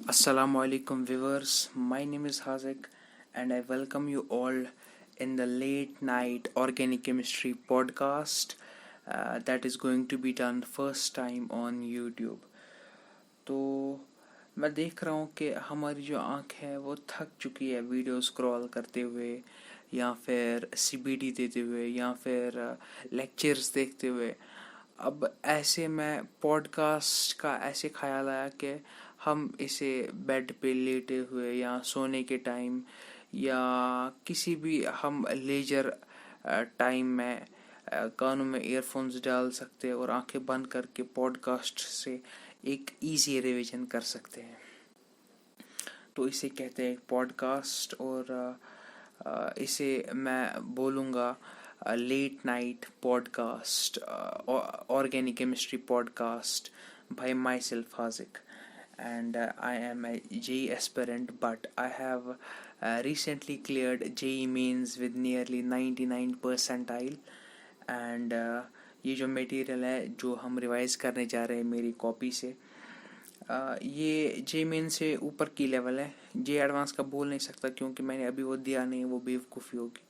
Assalamu alaikum viewers, my name is Hazik and I welcome you all in the late night organic chemistry podcast that is going to be done first time on YouTube. तो मैं देख रहा हूँ कि हमारी जो आँख है वो थक चुकी है वीडियो स्क्रॉल करते हुए या फिर CBD देते हुए या फिर लेक्चर्स देखते हुए। अब ऐसे में पॉडकास्ट का ऐसे ख्याल आया कि हम इसे बेड पे लेटे हुए या सोने के टाइम या किसी भी हम लेजर टाइम में कानों में ईयरफोन्स डाल सकते हैं और आंखें बंद करके पॉडकास्ट से एक इजी रिवीजन कर सकते हैं। तो इसे कहते हैं पॉडकास्ट और इसे मैं बोलूँगा late night podcast, organic chemistry podcast by myself Hazik, and I am a JEE aspirant, but I have recently cleared JEE mains with nearly 99 percentile, and ये जो मटेरियल है जो हम रिवाइज करने जा रहे हैं मेरी कॉपी से, ये JEE मेन से ऊपर की लेवल है। JEE एडवांस का बोल नहीं सकता क्योंकि मैंने अभी वो दिया नहीं, वो बेवकूफ़ी होगी।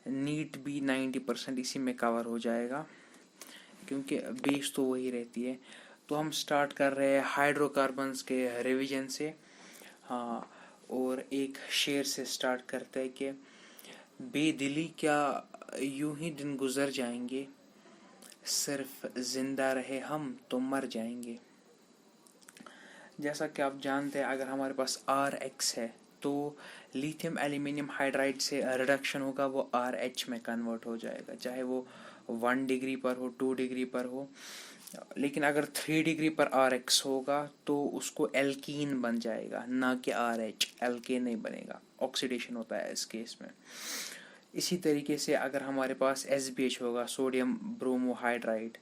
नीट भी 90% इसी में कवर हो जाएगा क्योंकि बेस तो वही रहती है। तो हम स्टार्ट कर रहे हैं हाइड्रोकार्बन्स के रिवीजन से। हाँ, और एक शेर से स्टार्ट करते हैं कि बेदिली क्या यूं ही दिन गुजर जाएंगे, सिर्फ जिंदा रहे हम तो मर जाएंगे। जैसा कि आप जानते हैं, अगर हमारे पास RX है तो लिथियम एल्यूमिनियम हाइड्राइड से रिडक्शन होगा, वो RH में कन्वर्ट हो जाएगा, चाहे वो 1 डिग्री पर हो, 2 डिग्री पर हो। लेकिन अगर 3 डिग्री पर RX होगा तो उसको एल्कीन बन जाएगा, ना कि RH। एल्केन नहीं बनेगा, ऑक्सीडेशन होता है इस केस में। इसी तरीके से अगर हमारे पास SBH होगा, सोडियम ब्रोमोहाइड्राइड,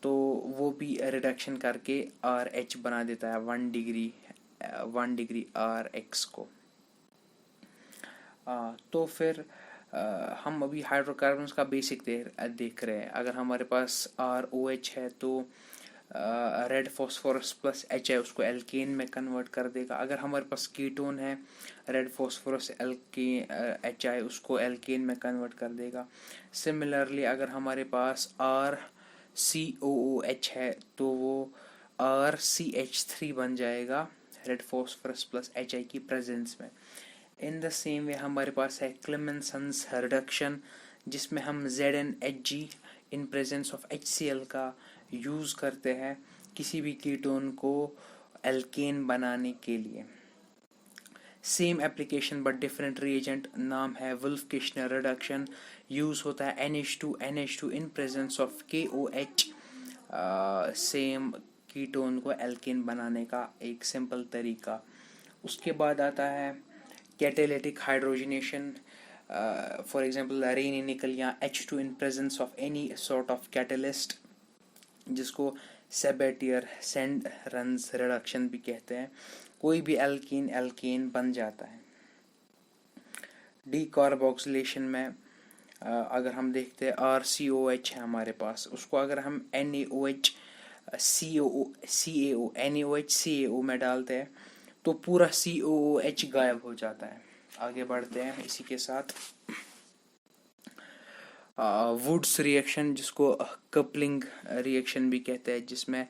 तो वो भी रिडक्शन करके RH बना देता है 1 डिग्री RX को। तो फिर हम अभी हाइड्रोकार्बन्स का बेसिक देख रहे हैं। अगर हमारे पास ROH है तो रेड फॉस्फोरस प्लस H है, उसको एल्केन में कन्वर्ट कर देगा। अगर हमारे पास कीटोन है, रेड फॉस्फोरस HI, उसको एल्केन में कन्वर्ट कर देगा। सिमिलरली अगर हमारे पास RCOOH है तो वो RCH3 बन जाएगा रेड फॉस्फोरस प्लस HI की प्रेजेंस में। इन द सेम वे हमारे पास है क्लेमेंसन्स रिडक्शन, जिसमें हम ZnHg in presence of HCl का यूज़ करते हैं किसी भी कीटोन को एल्केन बनाने के लिए। Same application but different reagent, नाम है वुल्फ-किश्नर रिडक्शन। यूज़ होता है NH2 in presence of KOH। Same ketone को एल्केन बनाने का एक सिंपल तरीका। उसके बाद आता है कैटालिटिक हाइड्रोजनेशन, फॉर एग्जांपल रेनी निकल या H2 in presence of any sort of catalyst, जिसको सेबेटियर सेंड-रन्स रिडक्शन भी कहते हैं। कोई भी एल्केन बन जाता है। डीकार्बोक्सिलेशन में अगर हम देखते हैं RCOH है हमारे पास, उसको अगर हम NaOH CaO में डालते हैं तो पूरा COOH गायब हो जाता है। आगे बढ़ते हैं इसी के साथ। वुड्स रिएक्शन, जिसको कपलिंग रिएक्शन भी कहते हैं, जिसमें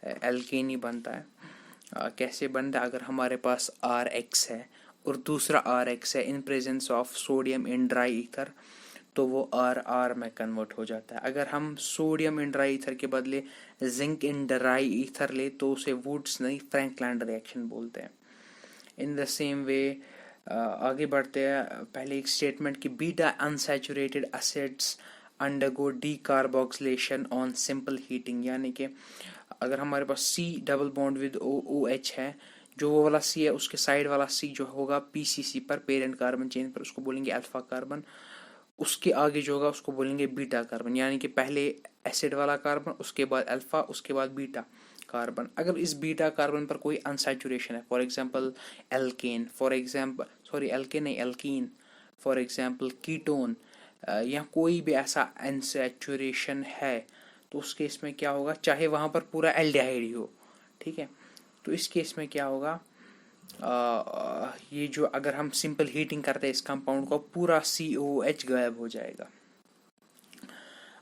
एल्केन ही बनता है। कैसे बनता है? अगर हमारे पास RX है और दूसरा RX है इन presence of sodium in dry ether, तो वो RR में कन्वर्ट हो जाता है। अगर हम सोडियम इन ड्राई ईथर के बदले जिंक इन ड्राई ईथर ले तो उसे वुड्स नहीं फ्रैंकलैंड रिएक्शन बोलते हैं। इन द सेम वे आगे बढ़ते हैं। पहले एक स्टेटमेंट कि beta unsaturated acids undergo decarboxylation on simple heating, यानी कि अगर हमारे पास C double bond with OH है, जो वो वाला C है उसके साइड वाला C जो होगा PCC पर, पेरेंट कार्बन चेन पर, उसको बोलेंगे अल्फा कार्बन। उसके आगे जो होगा उसको बोलेंगे बीटा कार्बन, यानी कि पहले एसिड वाला कार्बन, उसके बाद अल्फा, उसके बाद बीटा कार्बन। अगर इस बीटा कार्बन पर कोई अनसैचुरेशन है, for example alkane, for example ketone, या कोई भी ऐसा अनसैचुरेशन है, तो उस केस में क्या होगा, चाहे वहाँ पर पूरा एल्डिहाइड ही हो, ठीक है, तो इस केस में क्या होगा, ये जो अगर हम सिंपल हीटिंग करते हैं इस कंपाउंड को, पूरा COH गायब हो जाएगा।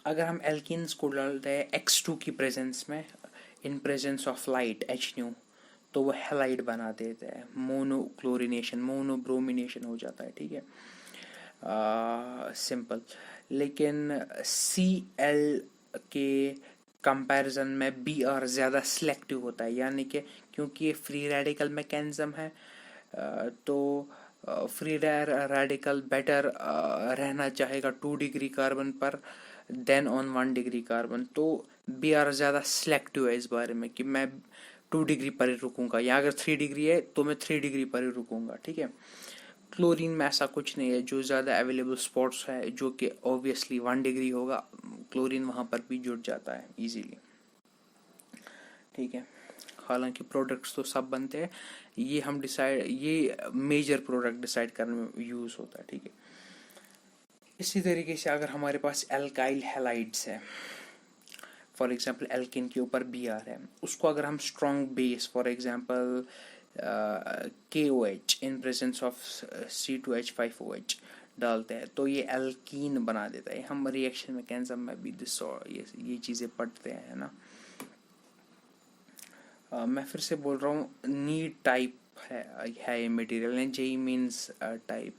अगर हम एल्कीन्स को डालते हैं X2 की प्रेजेंस में, इन प्रेजेंस ऑफ लाइट HNO, तो वो हैलाइड बना देते हैं, मोनोक्लोरिनेशन मोनोब्रोमिनेशन हो जाता है, ठीक है, सिंपल। लेकिन Cl के कंपैरिजन में Br ज़्यादा सिलेक्टिव होता है, यानी कि क्योंकि ये फ्री रेडिकल मैकेनिज्म है, तो फ्री रेडिकल बेटर रहना चाहेगा 2 डिग्री कार्बन पर देन ऑन 1 डिग्री कार्बन। तो Br ज़्यादा सिलेक्टिव है इस बारे में कि मैं 2 डिग्री पर ही रुकूंगा, या अगर 3 डिग्री है तो मैं 3 डिग्री पर ही रुकूंगा, ठीक है। क्लोरीन में ऐसा कुछ नहीं है, जो ज़्यादा अवेलेबल स्पॉट्स है जो कि ऑब्वियसली 1 डिग्री होगा, क्लोरीन वहाँ पर भी जुड़ जाता है इजीली, ठीक है। हालांकि प्रोडक्ट्स तो सब बनते हैं, ये हम डिसाइड, ये मेजर प्रोडक्ट डिसाइड करने में यूज़ होता है, ठीक है। इसी तरीके से अगर हमारे पास एल्काइल हैलाइड्स है, फॉर एग्जांपल एल्किन के ऊपर Br है, उसको अगर हम strong base for example KOH in presence of C2H5OH डालते हैं, तो ये एल्कीन बना देता है। हम रिएक्शन मैकेनिज्म में भी ये चीज़ें पढ़ते हैं ना। मैं फिर से बोल रहा हूँ, नीड टाइप है ये मटेरियल, J मीन्स टाइप।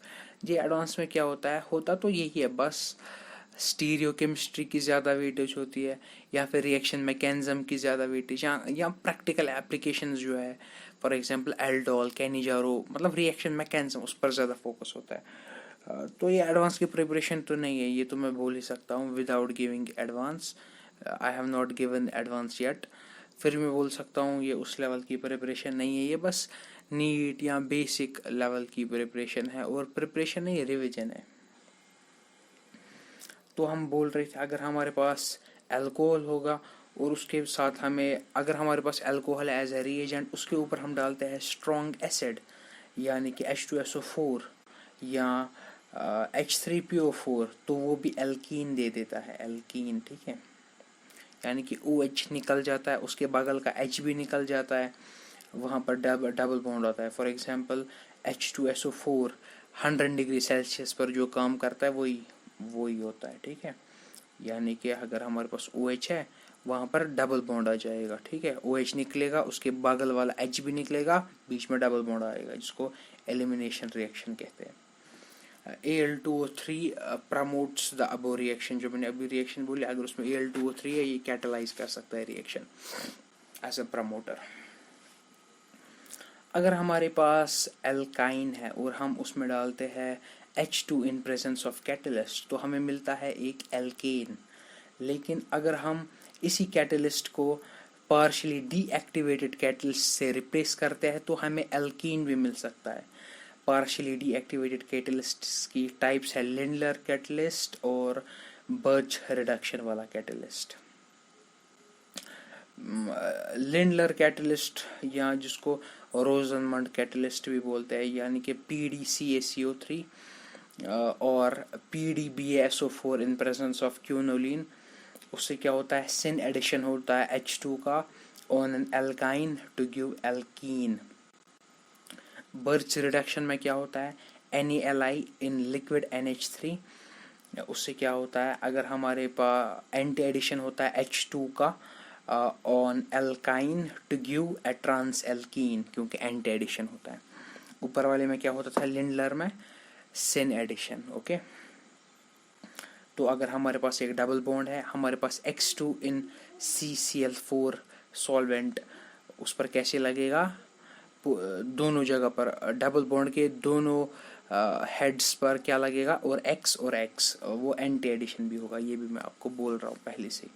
जे एडवांस में क्या होता है, होता तो यही है, बस स्टीरियो केमिस्ट्री की ज़्यादा वेटेज होती है, या फिर रिएक्शन मैकेनिज्म की ज़्यादा वेटेज, या प्रैक्टिकल एप्लीकेशन जो है, फॉर एग्जांपल एल्डोल कैनिजारो, मतलब रिएक्शन मैकेनिज्म उस पर ज़्यादा फोकस होता है। तो ये एडवांस की प्रिपरेशन तो नहीं है, ये तो मैं बोल ही सकता हूँ without giving advance. I have not given advance yet, फिर मैं बोल सकता हूँ ये उस लेवल की प्रिपरेशन नहीं है, ये बस नीट या बेसिक लेवल की प्रिपरेशन है, और प्रिपरेशन नहीं, रिविजन है। तो हम बोल रहे थे, अगर हमारे पास अल्कोहल होगा और उसके साथ हमें, अगर हमारे पास अल्कोहल एज ए रिएजेंट, उसके ऊपर हम डालते हैं स्ट्रॉन्ग एसिड, यानी कि H2SO4 या H3PO4, तो वो भी एल्कीन दे देता है, एल्कीन, ठीक है। यानी कि OH निकल जाता है, उसके बगल का H भी निकल जाता है, वहाँ पर डबल बॉन्ड होता है। For example H2SO4 100 degree Celsius पर जो काम करता है वही होता है, ठीक है। यानी कि अगर हमारे पास OH है, वहाँ पर डबल बॉन्ड आ जाएगा, ठीक है। OH निकलेगा, उसके बगल वाला H भी निकलेगा, बीच में डबल बॉन्ड आएगा, जिसको एलिमिनेशन रिएक्शन कहते हैं। Al2O3 promotes the above reaction, जो मैंने अभी रिएक्शन बोली, अगर उसमें Al2O3 है, ये कैटलाइज कर सकता है रिएक्शन एज अ प्रमोटर। अगर हमारे पास एल्काइन है और हम उसमें डालते हैं H2 in presence of catalyst, तो हमें मिलता है एक एल्केन। लेकिन अगर हम इसी कैटलिस्ट को पार्शियली डीएक्टिवेटेड कैटलिस्ट से रिप्लेस करते हैं, तो हमें एल्कीन भी मिल सकता है। पार्शियली डीएक्टिवेटेड कैटलिस्ट की टाइप्स है लिंडलर कैटलिस्ट और बर्च रिडक्शन वाला कैटलिस्ट। लिंडलर कैटलिस्ट, या जिसको रोजनमंड कैटलिस्ट भी बोलते हैं, यानी कि PDCaCO3 और PDBaSO4 in presence of quinoline, उससे क्या होता है, सिन एडिशन होता है H2 का on an alkyne to give alkene. Birch reduction में क्या होता है, NaLi इन लिक्विड NH3, उससे क्या होता है, अगर हमारे पास एंटी एडिशन होता है H2 का on alkyne to give a trans alkene, क्योंकि एंटी एडिशन होता है। ऊपर वाले में क्या होता था, लिंडलर में सिन एडिशन, ओके। तो अगर हमारे पास एक डबल बॉन्ड है, हमारे पास X2 इन CCl4 सॉल्वेंट, उस पर कैसे लगेगा, दोनों जगह पर डबल बॉन्ड के दोनों हेड्स पर क्या लगेगा, और X वो एंटी एडिशन भी होगा, ये भी मैं आपको बोल रहा हूँ पहले से।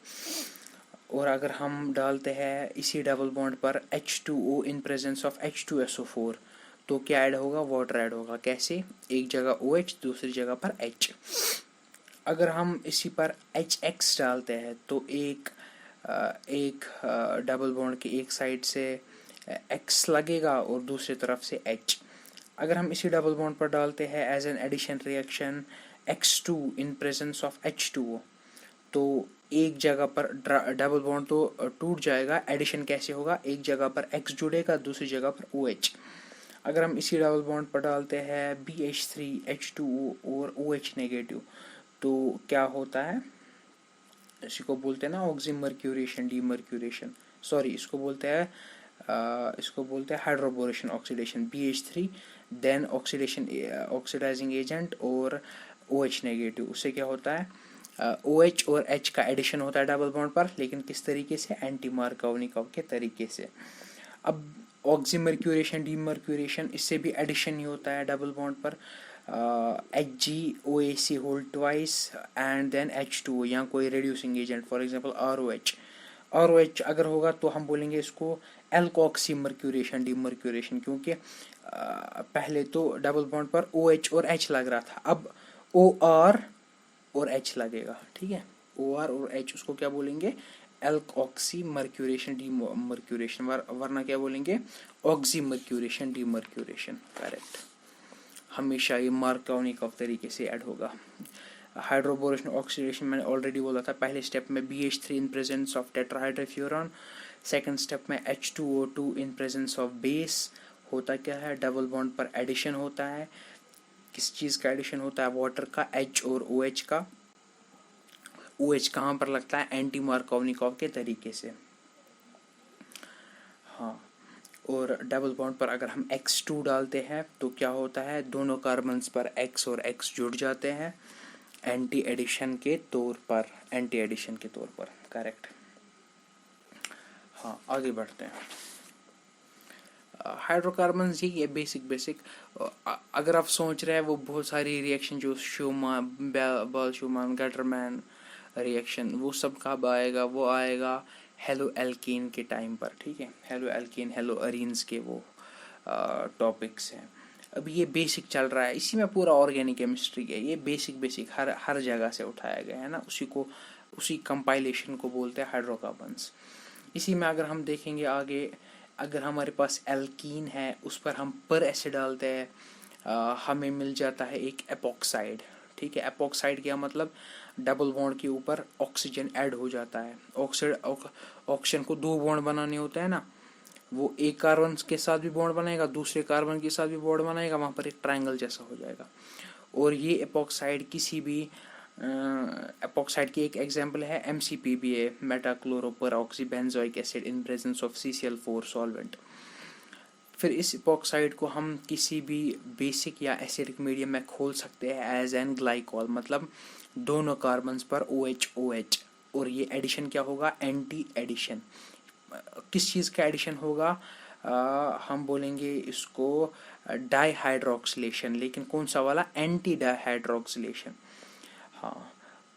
और अगर हम डालते हैं इसी डबल बॉन्ड पर H2O in presence of H2SO4, तो क्या ऐड होगा, वाटर ऐड होगा। कैसे, एक जगह OH, दूसरी जगह पर H। अगर हम इसी पर HX डालते हैं, तो एक डबल बॉन्ड की एक साइड से X लगेगा और दूसरी तरफ से H। अगर हम इसी डबल बॉन्ड पर डालते हैं as an addition reaction X2 in presence of H2O, तो एक जगह पर डबल बॉन्ड तो टूट जाएगा, एडिशन कैसे होगा, एक जगह पर X जुड़ेगा, दूसरी जगह पर OH। अगर हम इसी डबल बॉन्ड पर डालते हैं BH3H2O और OH नेगेटिव, तो क्या होता है, इसी को बोलते हैं ना ऑक्सीमर्क्यूरेशन डीमर्क्यूरेशन, सॉरी इसको बोलते हैं hydroboration oxidation. BH3 then oxidation oxidising agent और OH नेगेटिव, उससे क्या होता है, OH और H का एडिशन होता है डबल बॉन्ड पर, लेकिन किस तरीके से, एंटी मार्कोवनिकोव के तरीके से। अब ऑक्सीमर्क्यूरेशन डीमर्क्यूरेशन, इससे भी एडिशन ही होता है डबल बॉन्ड पर, HgOAc whole twice and then H2O, या कोई reducing agent for example ROH अगर होगा तो हम बोलेंगे इसको एल्कोक्सीमर्क्यूरेशन डीमर्क्यूरेशन, क्योंकि पहले तो डबल बॉन्ड पर OH और H लग रहा था, अब OR और H लगेगा, ठीक है, OR और H, उसको क्या बोलेंगे, एल्कोक्सीमर्क्यूरेशन डीमर्क्यूरेशन, वरना क्या बोलेंगे, ऑक्सीमर्क्यूरेशन डीमर्क्यूरेशन। करेक्ट, हमेशा ये मार्कोवनिकोव तरीके से ऐड होगा। हाइड्रोबोरेशन ऑक्सीडेशन मैंने ऑलरेडी बोला था, पहले स्टेप में BH3 in presence of tetrahydrofuran, second step में H2O2 in presence of base. होता क्या है, डबल बॉन्ड पर एडिशन होता है, किस चीज़ का एडिशन होता है, वाटर का, H और OH का। OH कहाँ पर लगता है, एंटी मार्कोवनिकोव के तरीके से। हाँ, और डबल बॉन्ड पर अगर हम X2 डालते हैं तो क्या होता है, दोनों कार्बन्स पर X और X जुड़ जाते हैं एंटी एडिशन के तौर पर, करेक्ट। हाँ, आगे बढ़ते हैं। हाइड्रोकार्बन्स ही है बेसिक। अगर आप सोच रहे हैं वो बहुत सारी रिएक्शन जो शूमान गटरमैन रिएक्शन, वो सब कब आएगा, वो आएगा हेलो एल्कीन के टाइम पर, ठीक है, हेलो एल्कीन हेलो अरीन्स के वो टॉपिक्स हैं। अभी ये बेसिक चल रहा है, इसी में पूरा ऑर्गेनिक केमिस्ट्री है, ये बेसिक हर जगह से उठाया गया है ना, उसी कंपाइलेशन को बोलते हैं हाइड्रोकार्बन्स। इसी में अगर हम देखेंगे आगे, अगर हमारे पास एल्कीन है उस पर हम पर एसिड डालते हैं, हमें मिल जाता है एक एपॉक्साइड, ठीक है। एपॉक्साइड क्या मतलब, डबल बॉन्ड के ऊपर ऑक्सीजन ऐड हो जाता है। ऑक्सीजन को दो बॉन्ड बनाने होते हैं ना, वो एक कार्बन के साथ भी बॉन्ड बनाएगा, दूसरे कार्बन के साथ भी बॉन्ड बनाएगा, वहाँ पर एक ट्रायंगल जैसा हो जाएगा। और ये एपॉक्साइड किसी भी एपॉक्साइड की एक एग्जांपल है MCPBA, metachloroperoxybenzoic acid in presence of CCl4 solvent. फिर इस एपॉक्साइड को हम किसी भी बेसिक या एसिडिक मीडियम में खोल सकते हैं एज एन ग्लाइकॉल, मतलब दोनों कार्बन्स पर OH। और ये एडिशन क्या होगा, एंटी एडिशन। किस चीज़ का एडिशन होगा, हम बोलेंगे इसको डाईहाइड्रोक्सिलेशन, लेकिन कौन सा वाला, एंटी डाईहाइड्रोक्सिलेशन। हाँ,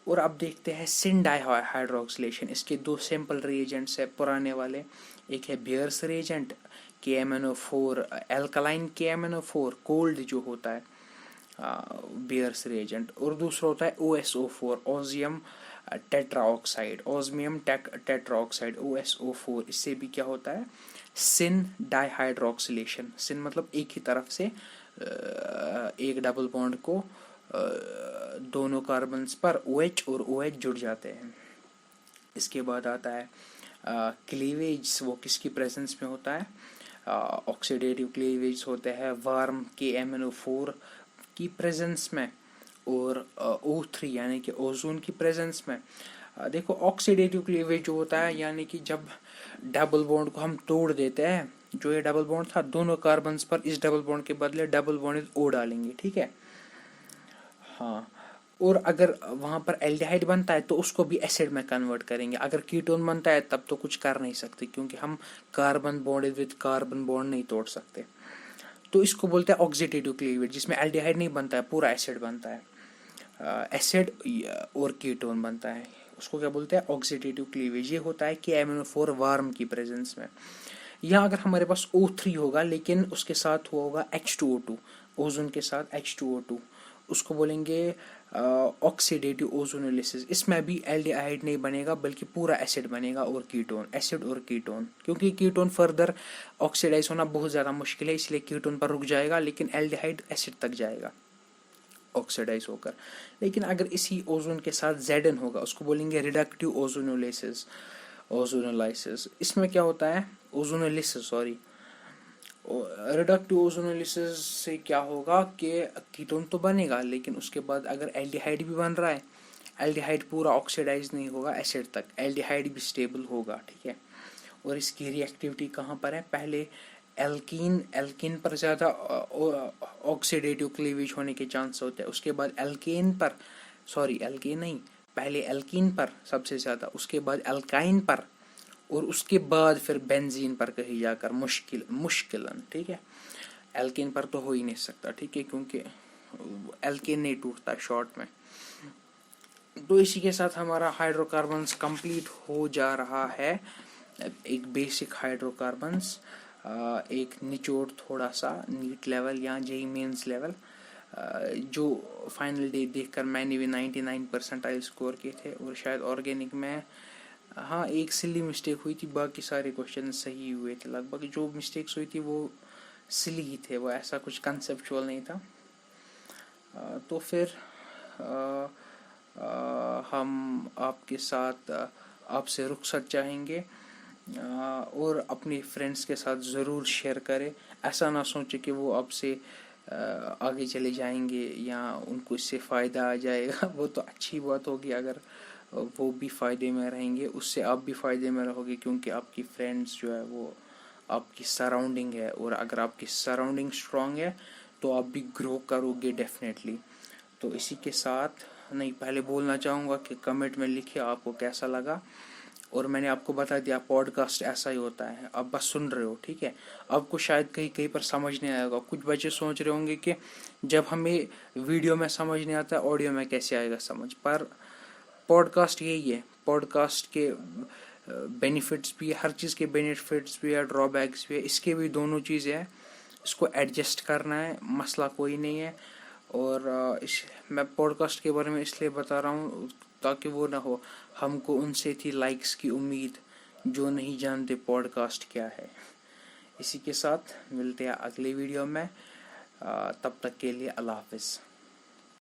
और अब देखते हैं सिन डाईहाइड्रोक्सिलेशन। इसके दो सिंपल रिएजेंट्स है पुराने वाले, एक है bears reagent KMnO4 alkaline KMnO4 cold जो होता है बियर्स रिएजेंट, और दूसरा होता है OSO4 ऑस्मियम टेट्राऑक्साइड OSO4। इससे भी क्या होता है, सिन डाईहाइड्रोक्सिलेशन। सिन मतलब एक ही तरफ से एक डबल बॉन्ड को दोनों कार्बन्स पर OH और OH जुड़ जाते हैं। इसके बाद आता है क्लीवेज, वो किसकी प्रेजेंस में होता है, ऑक्सीडेटिव क्लीवेज होते हैं वार्म KMnO4 की प्रेजेंस में और O3 यानी कि ओजोन की प्रेजेंस में। देखो ऑक्सीडेटिव क्लीवेज जो होता है, यानी कि जब डबल बॉन्ड को हम तोड़ देते हैं, जो ये डबल बॉन्ड था दोनों कार्बन्स पर, इस डबल बॉन्ड के बदले डबल बॉन्ड O डालेंगे, ठीक है। हाँ, और अगर वहाँ पर एल्डिहाइड बनता है तो उसको भी एसिड में कन्वर्ट करेंगे। अगर कीटोन बनता है तब तो कुछ कर नहीं सकते, क्योंकि हम carbon bond with carbon bond नहीं तोड़ सकते। तो इसको बोलते हैं ऑक्सीडेटिव क्लीवेज, जिसमें एल्डिहाइड नहीं बनता है, पूरा एसिड बनता है, एसिड और कीटोन बनता है, उसको क्या बोलते हैं, ऑक्सीडेटिव क्लीवेज। ये होता है KMnO4 वार्म की प्रेजेंस में। यहाँ अगर हमारे पास O3 होगा लेकिन उसके साथ हुआ होगा H2O2, ओजोन के साथ H2O2, उसको बोलेंगे ऑक्सीडेटिव ओजोनोलिसिस। इसमें भी एल्डिहाइड नहीं बनेगा बल्कि पूरा एसिड बनेगा और कीटोन, एसिड और कीटोन, क्योंकि कीटोन फर्दर ऑक्सीडाइज होना बहुत ज़्यादा मुश्किल है, इसलिए कीटोन पर रुक जाएगा, लेकिन एल्डिहाइड एसिड तक जाएगा। ऑक्सीडाइज होकर। लेकिन अगर इसी ओजोन के साथ Zn होगा, उसको बोलेंगे रिडक्टिव ओजोनोलाइसिस। इसमें क्या होता है, ओजोनोलिसिस सॉरी, रिडक्टिव ओजोनोलिसिस से क्या होगा कि कीटोन तो बनेगा, लेकिन उसके बाद अगर एल्डिहाइड भी बन रहा है, एल्डिहाइड पूरा ऑक्सीडाइज नहीं होगा एसिड तक, एल्डिहाइड भी स्टेबल होगा, ठीक है। और इसकी रिएक्टिविटी कहाँ पर है, पहले एल्कीन पर ज़्यादा ऑक्सीडेटिव क्लीवेज होने के चांस होते हैं, उसके बाद एल्कीन नहीं, पहले एल्कीन पर सबसे ज़्यादा, उसके बाद एल्काइन पर, और उसके बाद फिर बेंजीन पर कहीं जाकर मुश्किलन, ठीक है। एल्कीन पर तो हो ही नहीं सकता, ठीक है, क्योंकि एल्कीन नहीं टूटता शॉर्ट में। तो इसी के साथ हमारा हाइड्रोकार्बन्स कंप्लीट हो जा रहा है, एक बेसिक हाइड्रोकार्बन्स, एक निचोड़ थोड़ा सा नीट लेवल या जेई मेंस लेवल, जो फाइनल डे देखकर मैंने भी 99% स्कोर किए थे। और शायद ऑर्गेनिक में हाँ एक सिली मिस्टेक हुई थी, बाकी सारे क्वेश्चन सही हुए थे लगभग। जो मिस्टेक्स हुई थी वो सिली ही थे, वो ऐसा कुछ कंसेप्चुअल नहीं था। तो फिर हम आपके साथ आपसे रुखसत चाहेंगे, और अपने फ्रेंड्स के साथ ज़रूर शेयर करें। ऐसा ना सोचें कि वो आपसे आगे चले जाएंगे या उनको इससे फ़ायदा आ जाएगा। वो तो अच्छी बात होगी अगर वो भी फ़ायदे में रहेंगे, उससे आप भी फ़ायदे में रहोगे, क्योंकि आपकी फ्रेंड्स जो है वो आपकी सराउंडिंग है, और अगर आपकी सराउंडिंग स्ट्रांग है तो आप भी ग्रो करोगे डेफिनेटली। तो इसी के साथ नहीं, पहले बोलना चाहूँगा कि कमेंट में लिखिए आपको कैसा लगा। और मैंने आपको बता दिया पॉडकास्ट ऐसा ही होता है, आप बस सुन रहे हो, ठीक है। आपको शायद कहीं कहीं पर समझ नहीं आएगा, कुछ बच्चे सोच रहे होंगे कि जब हमें वीडियो में समझ नहीं आता ऑडियो में कैसे आएगा समझ, पर पॉडकास्ट यही है। पॉडकास्ट के बेनिफिट्स भी है, हर चीज़ के बेनिफिट्स भी है, ड्रॉबैक्स भी है, इसके भी दोनों चीज़ें हैं। इसको एडजस्ट करना है, मसला कोई नहीं है। और मैं पॉडकास्ट के बारे में इसलिए बता रहा हूँ ताकि वो ना हो हमको उनसे थी लाइक्स की उम्मीद जो नहीं जानते पॉडकास्ट क्या है। इसी के साथ मिलते हैं अगले वीडियो में, तब तक के लिए अल्लाह हाफिज़।